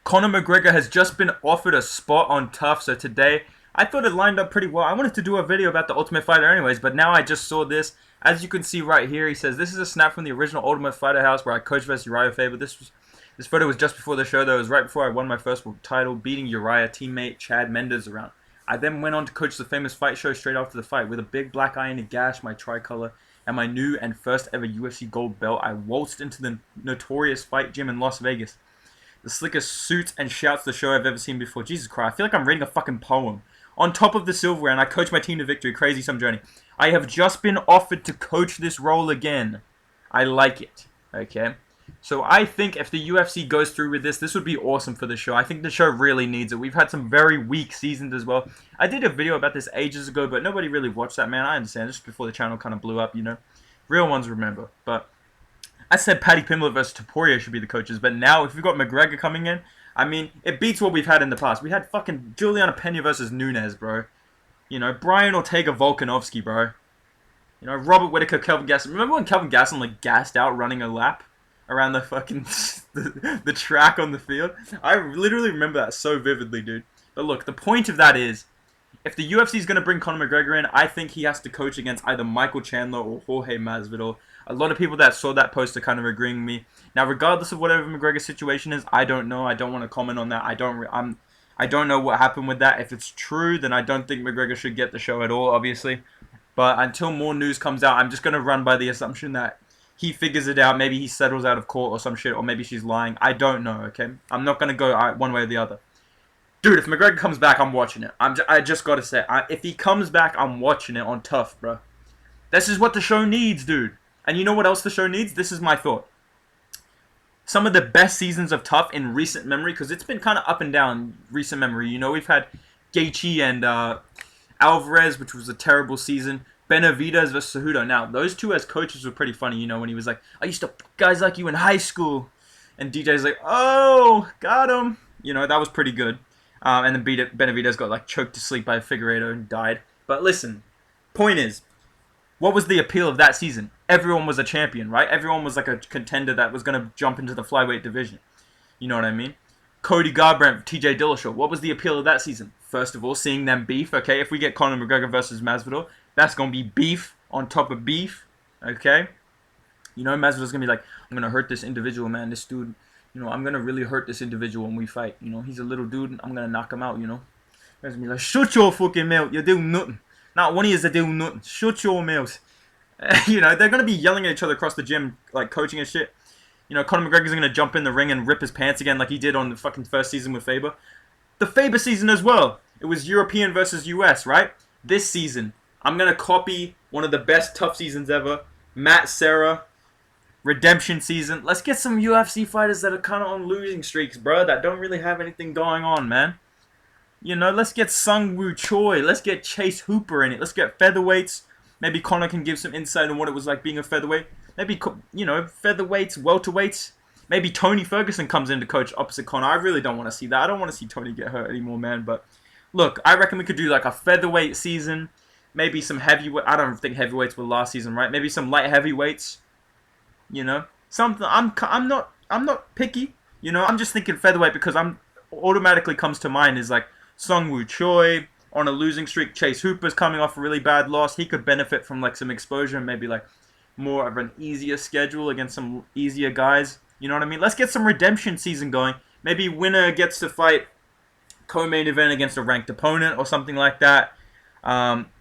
Conor McGregor has just been offered a spot on TUF, so today I thought it lined up pretty well. I wanted to do a video about the Ultimate Fighter anyways, but now I just saw this. As you can see right here, he says, this is a snap from the original Ultimate Fighter house where I coached versus Urijah Faber. This photo was just before the show, though. It was right before I won my first world title, beating Urijah teammate Chad Mendes around. I then went on to coach the famous fight show straight after the fight. With a big black eye and a gash, my tricolor, and my new and first ever UFC gold belt, I waltzed into the notorious fight gym in Las Vegas. The slickest suits and shouts the show I've ever seen before. Jesus Christ, I feel like I'm reading a fucking poem. On top of the silverware, and I coach my team to victory. Crazy some journey. I have just been offered to coach this role again. I like it. Okay? So I think if the UFC goes through with this would be awesome for the show. I think the show really needs it. We've had some very weak seasons as well. I did a video about this ages ago, but nobody really watched that, man. I understand. Just before the channel kind of blew up, you know. Real ones remember. But I said Paddy Pimblett versus Topuria should be the coaches, but now if we've got McGregor coming in, I mean, it beats what we've had in the past. We had fucking Juliana Pena versus Nunes, bro. You know, Brian Ortega Volkanovski, bro. You know, Robert Whittaker, Kelvin Gastelum. Remember when Kelvin Gastelum, like, gassed out running a lap around the fucking, the track on the field? I literally remember that so vividly, dude. But look, the point of that is, if the UFC is going to bring Conor McGregor in, I think he has to coach against either Michael Chandler or Jorge Masvidal. A lot of people that saw that post are kind of agreeing with me. Now, regardless of whatever McGregor's situation is, I don't know. I don't want to comment on that. I don't know what happened with that. If it's true, then I don't think McGregor should get the show at all, obviously. But until more news comes out, I'm just going to run by the assumption that he figures it out. Maybe he settles out of court or some shit, or maybe she's lying. I don't know, okay? I'm not going to go one way or the other. Dude, if McGregor comes back, I'm watching it. I just got to say, if he comes back, I'm watching it on TUF, bro. This is what the show needs, dude. And you know what else the show needs? This is my thought. Some of the best seasons of TUF in recent memory, because it's been kind of up and down recent memory. You know, we've had Gaethje and Alvarez, which was a terrible season. Benavidez versus Cejudo. Now, those two as coaches were pretty funny, you know, when he was like, I used to fuck guys like you in high school. And DJ's like, oh, got him. You know, that was pretty good. And then Benavidez got, like, choked to sleep by a Figueiredo and died. But listen, point is, what was the appeal of that season? Everyone was a champion, right? Everyone was like a contender that was going to jump into the flyweight division. You know what I mean? Cody Garbrandt, TJ Dillashaw. What was the appeal of that season? First of all, seeing them beef, okay? If we get Conor McGregor versus Masvidal, that's going to be beef on top of beef, okay? You know, Masvidal's going to be like, I'm going to hurt this individual, man. This dude, you know, I'm going to really hurt this individual when we fight. You know, he's a little dude. I'm going to knock him out, you know? He's going to be like, shut your fucking mouth. You're doing nothing. Not one of you is doing nothing. Shut your mouth. You know, they're going to be yelling at each other across the gym, like coaching and shit. You know, Conor McGregor's going to jump in the ring and rip his pants again like he did on the fucking first season with Faber. The Faber season as well. It was European versus US, right? This season, I'm going to copy one of the best TUF seasons ever. Matt Serra, redemption season. Let's get some UFC fighters that are kind of on losing streaks, bro, that don't really have anything going on, man. You know, let's get Sung Woo Choi. Let's get Chase Hooper in it. Let's get featherweights. Maybe Conor can give some insight on what it was like being a featherweight. Maybe, you know, featherweights, welterweights. Maybe Tony Ferguson comes in to coach opposite Conor. I really don't want to see that. I don't want to see Tony get hurt anymore, man. But look, I reckon we could do like a featherweight season. Maybe some heavyweight. I don't think heavyweights were last season, right? Maybe some light heavyweights. You know, something. I'm not picky. You know, I'm just thinking featherweight because automatically comes to mind is like Sung Woo Choi on a losing streak. Chase Hooper's coming off a really bad loss. He could benefit from like some exposure and maybe like more of an easier schedule against some easier guys. You know what I mean? Let's get some redemption season going. Maybe winner gets to fight co-main event against a ranked opponent or something like that.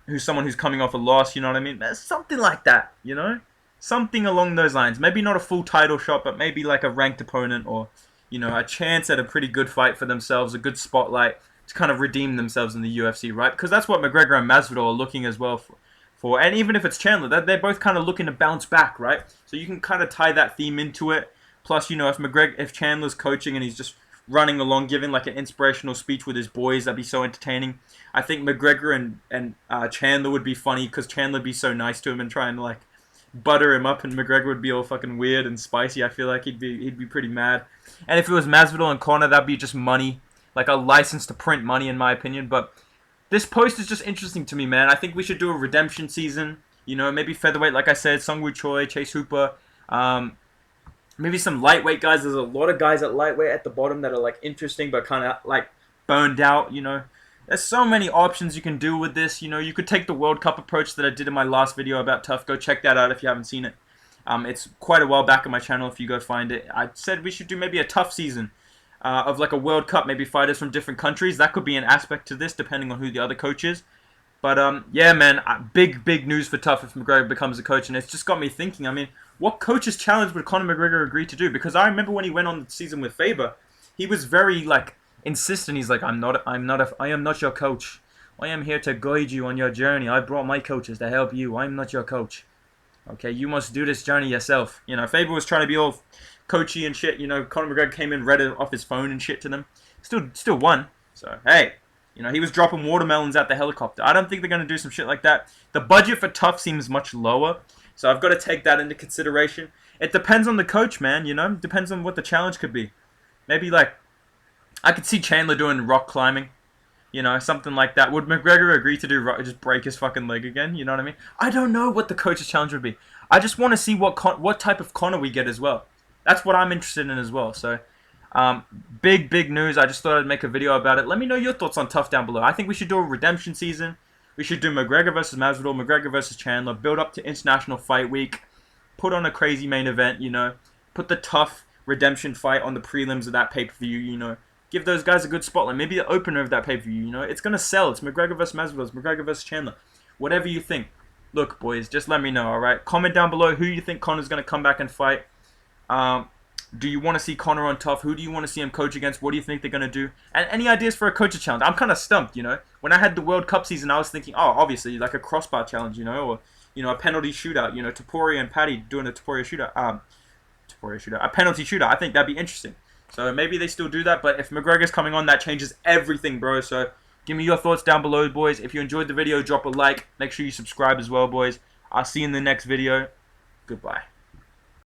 Who's someone who's coming off a loss, you know what I mean? Something like that, you know? Something along those lines. Maybe not a full title shot, but maybe like a ranked opponent or, you know, a chance at a pretty good fight for themselves, a good spotlight to kind of redeem themselves in the UFC, right? Because that's what McGregor and Masvidal are looking as well for. And even if it's Chandler, they're both kind of looking to bounce back, right? So you can kind of tie that theme into it. Plus, you know, if Chandler's coaching and he's just running along, giving like an inspirational speech with his boys, that'd be so entertaining. I think McGregor and Chandler would be funny because Chandler would be so nice to him and trying to like butter him up, and McGregor would be all fucking weird and spicy. I feel like he'd be pretty mad. And if it was Masvidal and Conor, that'd be just money, like a license to print money, in my opinion. But this post is just interesting to me, man. I think we should do a redemption season. You know, maybe featherweight, like I said, Sung Woo Choi, Chase Hooper. Maybe some lightweight guys. There's a lot of guys at lightweight at the bottom that are like interesting but kind of like burned out, you know. There's so many options you can do with this. You know, you could take the World Cup approach that I did in my last video about TUF. Go check that out if you haven't seen it. It's quite a while back on my channel if you go find it. I said we should do maybe a TUF season of like a World Cup, maybe fighters from different countries. That could be an aspect to this depending on who the other coach is. But yeah, man, big news for TUF if McGregor becomes a coach, and it's just got me thinking. I mean, what coach's challenge would Conor McGregor agree to do? Because I remember when he went on the season with Faber, he was very like insistent. He's like, I am not your coach. I am here to guide you on your journey. I brought my coaches to help you. I'm not your coach. Okay, you must do this journey yourself. You know, Faber was trying to be all coachy and shit. You know, Conor McGregor came in, read it off his phone and shit to them. Still won. So hey. You know, he was dropping watermelons at the helicopter. I don't think they're going to do some shit like that. The budget for TUF seems much lower, so I've got to take that into consideration. It depends on the coach, man, you know? Depends on what the challenge could be. Maybe, like, I could see Chandler doing rock climbing. You know, something like that. Would McGregor agree to do just break his fucking leg again? You know what I mean? I don't know what the coach's challenge would be. I just want to see what type of Conor we get as well. That's what I'm interested in as well, so... big news. I just thought I'd make a video about it. Let me know your thoughts on TUF down below. I think we should do a redemption season. We should do McGregor versus Masvidal, McGregor versus Chandler, build up to International Fight Week, put on a crazy main event, you know, put the TUF redemption fight on the prelims of that pay-per-view, you know, give those guys a good spotlight, maybe the opener of that pay-per-view, you know, it's going to sell. It's McGregor versus Masvidal, it's McGregor versus Chandler, whatever you think. Look, boys, just let me know, alright? Comment down below who you think Conor's going to come back and fight. Do you want to see Conor on TUF? Who do you want to see him coach against? What do you think they're going to do? And any ideas for a coach's challenge? I'm kind of stumped, you know. When I had the World Cup season, I was thinking, oh, obviously, like a crossbar challenge, you know, or, you know, a penalty shootout, you know, Topuria and Paddy doing a Topuria shootout, a penalty shootout. I think that'd be interesting. So maybe they still do that, but if McGregor's coming on, that changes everything, bro. So give me your thoughts down below, boys. If you enjoyed the video, drop a like. Make sure you subscribe as well, boys. I'll see you in the next video. Goodbye.